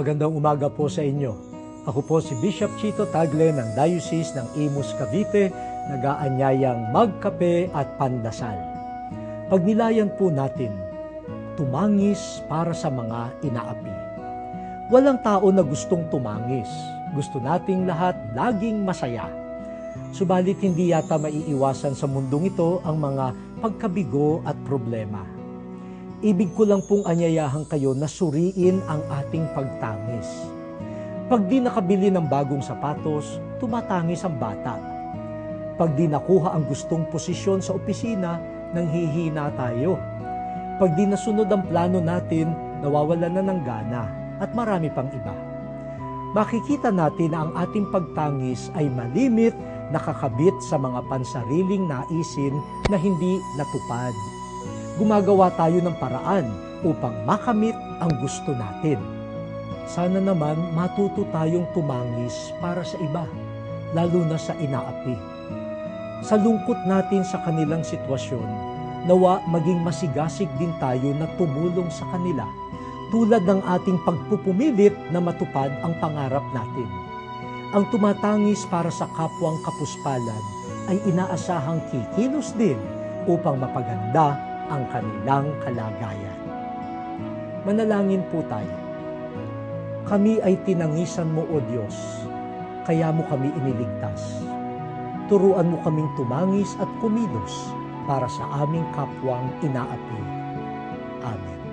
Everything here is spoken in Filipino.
Magandang umaga po sa inyo. Ako po si Bishop Chito Tagle ng Diocese ng Imus, Cavite, nag-aanyayang magkape at pandasal. Pagnilayan po natin, tumangis para sa mga inaapi. Walang tao na gustong tumangis. Gusto nating lahat laging masaya. Subalit hindi yata maiiwasan sa mundong ito ang mga pagkabigo at problema. Ibig ko lang pong anyayahan kayo na suriin ang ating pagtangis. Pag di nakabili ng bagong sapatos, tumatangis ang bata. Pag di nakuha ang gustong posisyon sa opisina, nanghihina tayo. Pag di nasunod ang plano natin, nawawalan na ng gana at marami pang iba. Makikita natin na ang ating pagtangis ay malimit, nakakabit sa mga pansariling naisin na hindi natupad. Gumagawa tayo ng paraan upang makamit ang gusto natin. Sana naman matuto tayong tumangis para sa iba, lalo na sa inaapi. Sa lungkot natin sa kanilang sitwasyon, nawa maging masigasig din tayo na tumulong sa kanila, tulad ng ating pagpupumilit na matupad ang pangarap natin. Ang tumatangis para sa kapwang kapuspalan ay inaasahang kikilos din upang mapaganda ang kanilang kalagayan. Manalangin po tayo. Kami ay tinangisan mo, O Diyos, kaya mo kami iniligtas. Turuan mo kaming tumangis at kumilos para sa aming kapwang inaapi. Amen.